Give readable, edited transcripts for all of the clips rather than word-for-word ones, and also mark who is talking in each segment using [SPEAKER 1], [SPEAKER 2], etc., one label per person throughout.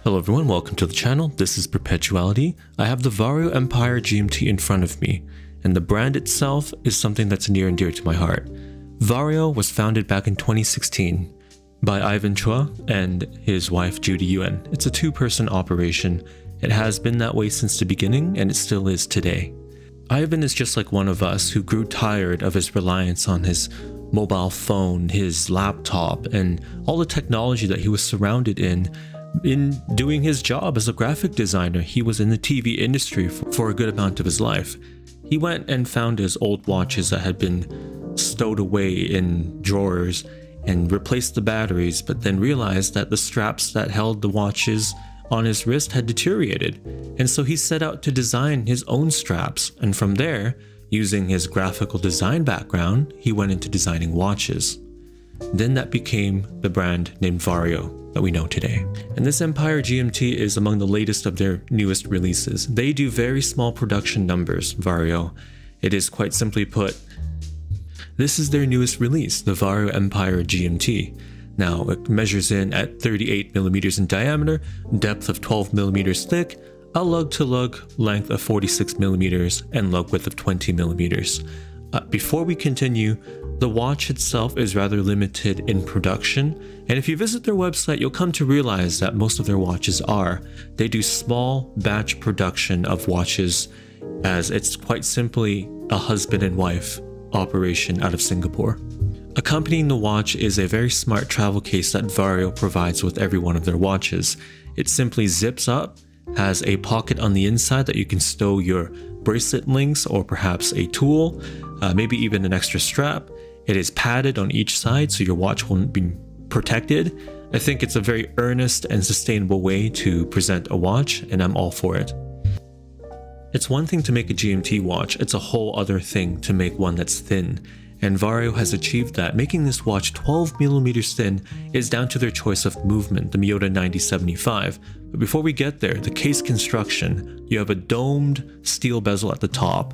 [SPEAKER 1] Hello everyone, welcome to the channel. This is Perpetuality. I have the Vario Empire GMT in front of me, and the brand itself is something that's near and dear to my heart. Vario was founded back in 2016 by Ivan Chua and his wife Judy Yuen. It's a two-person operation. It has been that way since the beginning, and it still is today. Ivan is just like one of us who grew tired of his reliance on his mobile phone, his laptop, and all the technology that he was surrounded in doing his job as a graphic designer. He was in the TV industry for a good amount of his life. He went and found his old watches that had been stowed away in drawers and replaced the batteries, but then realized that the straps that held the watches on his wrist had deteriorated. And so he set out to design his own straps, and from there, using his graphical design background, he went into designing watches. Then that became the brand named Vario that we know today. And this Empire GMT is among the latest of their newest releases. They do very small production numbers, Vario. It is quite simply put, this is their newest release, the Vario Empire GMT. Now, it measures in at 38mm in diameter, depth of 12mm thick, a lug-to-lug length of 46mm, and lug width of 20mm. Before we continue, the watch itself is rather limited in production, and if you visit their website, you'll come to realize that most of their watches are. They do small batch production of watches, as it's quite simply a husband and wife operation out of Singapore. Accompanying the watch is a very smart travel case that Vario provides with every one of their watches. It simply zips up, has a pocket on the inside that you can stow your bracelet links or perhaps a tool, maybe even an extra strap. It is padded on each side so your watch won't be protected. I think it's a very earnest and sustainable way to present a watch, and I'm all for it. It's one thing to make a GMT watch, it's a whole other thing to make one that's thin. And Vario has achieved that. Making this watch 12mm thin is down to their choice of movement, the Miyota 9075. But before we get there, the case construction. You have a domed steel bezel at the top,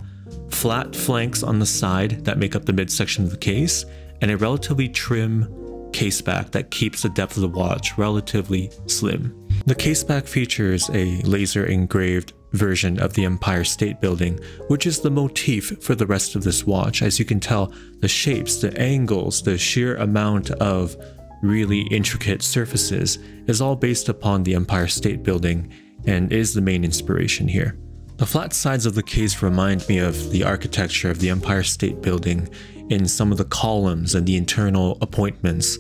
[SPEAKER 1] flat flanks on the side that make up the midsection of the case, and a relatively trim case back that keeps the depth of the watch relatively slim. The case back features a laser engraved version of the Empire State Building, which is the motif for the rest of this watch. As you can tell, the shapes, the angles, the sheer amount of really intricate surfaces is all based upon the Empire State Building and is the main inspiration here. The flat sides of the case remind me of the architecture of the Empire State Building in some of the columns and the internal appointments.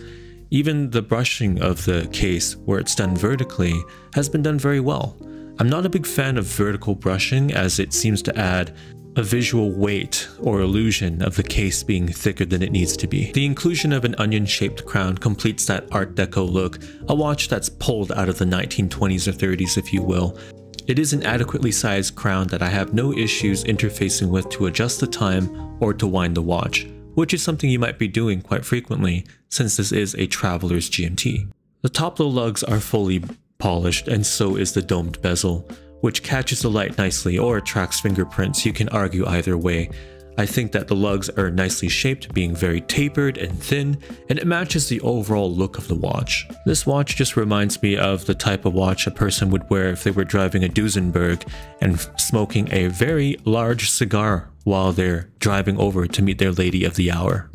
[SPEAKER 1] Even the brushing of the case, where it's done vertically, has been done very well. I'm not a big fan of vertical brushing, as it seems to add a visual weight or illusion of the case being thicker than it needs to be. The inclusion of an onion-shaped crown completes that Art Deco look, a watch that's pulled out of the 1920s or 30s, if you will. It is an adequately sized crown that I have no issues interfacing with to adjust the time or to wind the watch, which is something you might be doing quite frequently since this is a traveler's GMT. The top low lugs are fully polished, and so is the domed bezel, which catches the light nicely or attracts fingerprints. You can argue either way. I think that the lugs are nicely shaped, being very tapered and thin, and it matches the overall look of the watch. This watch just reminds me of the type of watch a person would wear if they were driving a Duesenberg and smoking a very large cigar while they're driving over to meet their lady of the hour.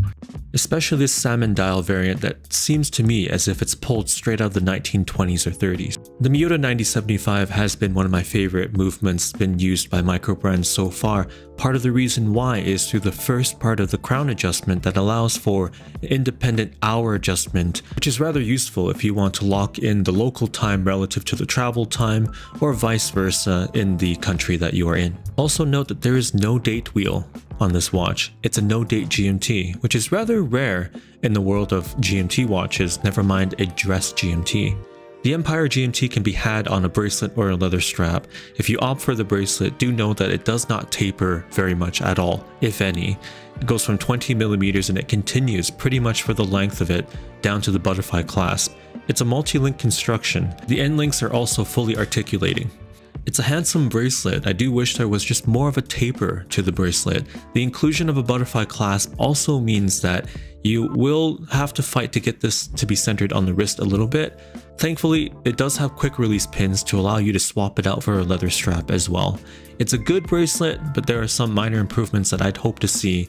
[SPEAKER 1] Especially this salmon dial variant that seems to me as if it's pulled straight out of the 1920s or 30s. The Miyota 9075 has been one of my favorite movements been used by micro brands so far. Part of the reason why is through the first part of the crown adjustment that allows for an independent hour adjustment, which is rather useful if you want to lock in the local time relative to the travel time, or vice versa in the country that you are in. Also note that there is no date wheel on this watch. It's a no-date GMT, which is rather rare in the world of GMT watches, never mind a dress GMT. The Empire GMT can be had on a bracelet or a leather strap. If you opt for the bracelet, do know that it does not taper very much at all, if any. It goes from 20mm and it continues pretty much for the length of it down to the butterfly clasp. It's a multi-link construction. The end links are also fully articulating. It's a handsome bracelet. I do wish there was just more of a taper to the bracelet. The inclusion of a butterfly clasp also means that you will have to fight to get this to be centered on the wrist a little bit, Thankfully, it does have quick release pins to allow you to swap it out for a leather strap as well. It's a good bracelet, but there are some minor improvements that I'd hope to see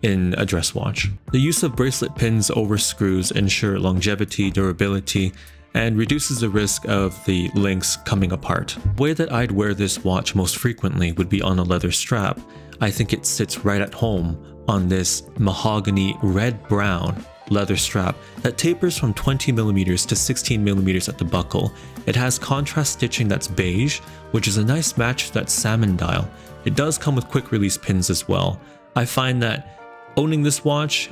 [SPEAKER 1] in a dress watch. The use of bracelet pins over screws ensure longevity, durability, and reduces the risk of the links coming apart. The way that I'd wear this watch most frequently would be on a leather strap. I think it sits right at home on this mahogany red-brown leather strap that tapers from 20mm to 16mm at the buckle. It has contrast stitching that's beige, which is a nice match to that salmon dial. It does come with quick release pins as well. I find that owning this watch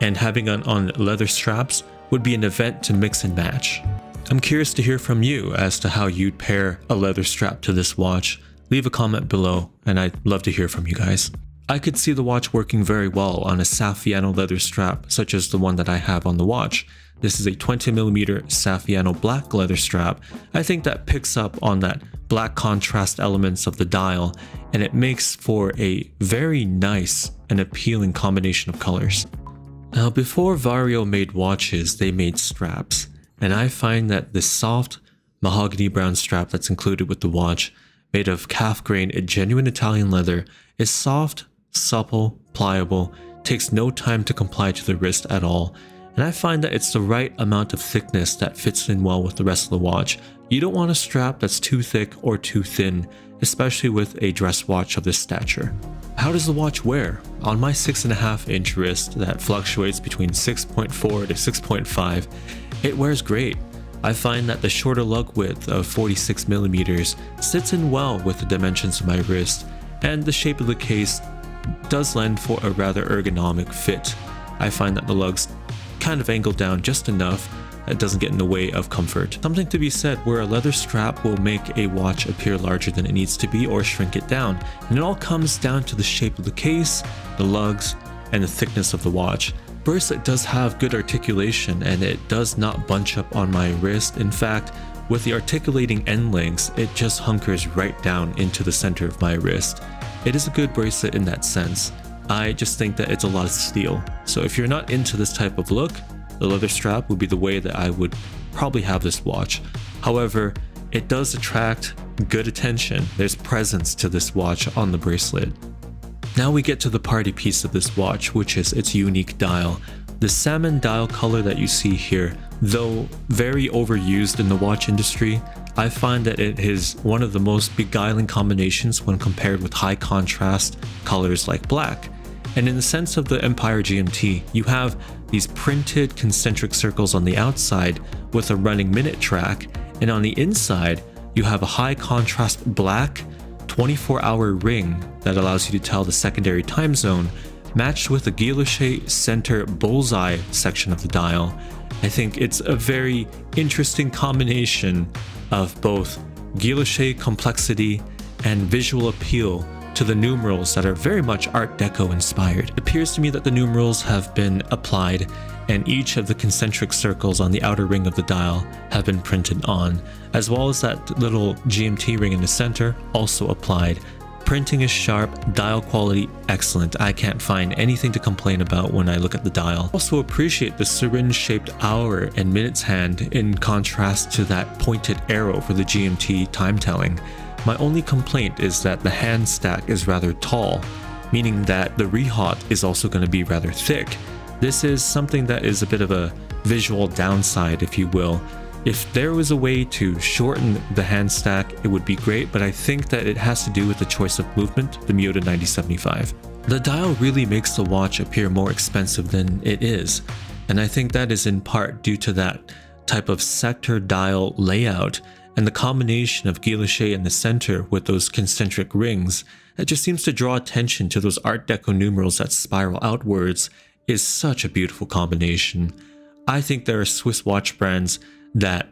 [SPEAKER 1] and having it on leather straps would be an event to mix and match. I'm curious to hear from you as to how you'd pair a leather strap to this watch. Leave a comment below and I'd love to hear from you guys. I could see the watch working very well on a Saffiano leather strap such as the one that I have on the watch. This is a 20mm Saffiano black leather strap. I think that picks up on that black contrast elements of the dial and it makes for a very nice and appealing combination of colors. Now before Vario made watches, they made straps, and I find that this soft mahogany brown strap that's included with the watch, made of calf grain genuine Italian leather, is soft, supple, pliable, takes no time to comply to the wrist at all, and I find that it's the right amount of thickness that fits in well with the rest of the watch. You don't want a strap that's too thick or too thin, especially with a dress watch of this stature. How does the watch wear? On my 6.5-inch wrist that fluctuates between 6.4 to 6.5, it wears great. I find that the shorter lug width of 46mm sits in well with the dimensions of my wrist, and the shape of the case does lend for a rather ergonomic fit. I find that the lugs kind of angle down just enough that it doesn't get in the way of comfort. Something to be said where a leather strap will make a watch appear larger than it needs to be or shrink it down, and it all comes down to the shape of the case, the lugs, and the thickness of the watch. Bracelet does have good articulation and it does not bunch up on my wrist. In fact, with the articulating end links, it just hunkers right down into the center of my wrist. It is a good bracelet in that sense. I just think that it's a lot of steel. So if you're not into this type of look, the leather strap would be the way that I would probably have this watch. However, it does attract good attention. There's presence to this watch on the bracelet. Now we get to the party piece of this watch, which is its unique dial. The salmon dial color that you see here, though very overused in the watch industry, I find that it is one of the most beguiling combinations when compared with high contrast colors like black. And in the sense of the Empire GMT, you have these printed concentric circles on the outside with a running minute track, and on the inside, you have a high contrast black 24-hour ring that allows you to tell the secondary time zone, matched with a guilloche center bullseye section of the dial. I think it's a very interesting combination of both guilloche complexity and visual appeal to the numerals that are very much Art Deco inspired. It appears to me that the numerals have been applied and each of the concentric circles on the outer ring of the dial have been printed on, as well as that little GMT ring in the center also applied. Printing is sharp, dial quality excellent. I can't find anything to complain about when I look at the dial. Also appreciate the syringe-shaped hour and minutes hand in contrast to that pointed arrow for the GMT time telling. My only complaint is that the hand stack is rather tall, meaning that the rehaut is also going to be rather thick. This is something that is a bit of a visual downside, if you will. If there was a way to shorten the hand stack, it would be great, but I think that it has to do with the choice of movement, the Miyota 9075. The dial really makes the watch appear more expensive than it is, and I think that is in part due to that type of sector dial layout and the combination of guilloche in the center with those concentric rings that just seems to draw attention to those Art Deco numerals that spiral outwards is such a beautiful combination. I think there are Swiss watch brands that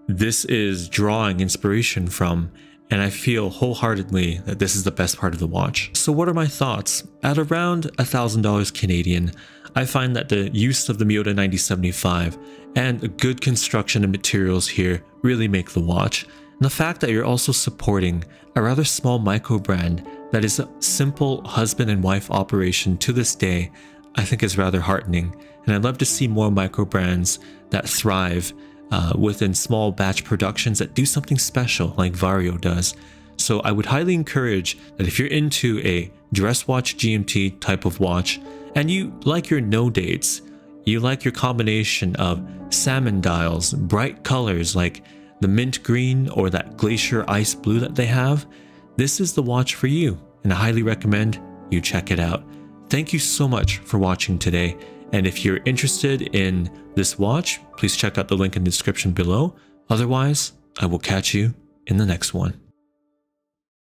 [SPEAKER 1] this is drawing inspiration from, and I feel wholeheartedly that this is the best part of the watch. So what are my thoughts? At around $1,000 Canadian, I find that the use of the Miyota 9075 and a good construction and materials here really make the watch. And the fact that you're also supporting a rather small micro brand that is a simple husband and wife operation to this day, I think is rather heartening. And I'd love to see more micro brands that thrive within small batch productions that do something special like Vario does. So I would highly encourage that if you're into a dress watch GMT type of watch and you like your no dates, you like your combination of salmon dials, bright colors like the mint green or that glacier ice blue that they have, this is the watch for you, and I highly recommend you check it out. Thank you so much for watching today, and if you're interested in this watch, please check out the link in the description below. Otherwise, I will catch you in the next one.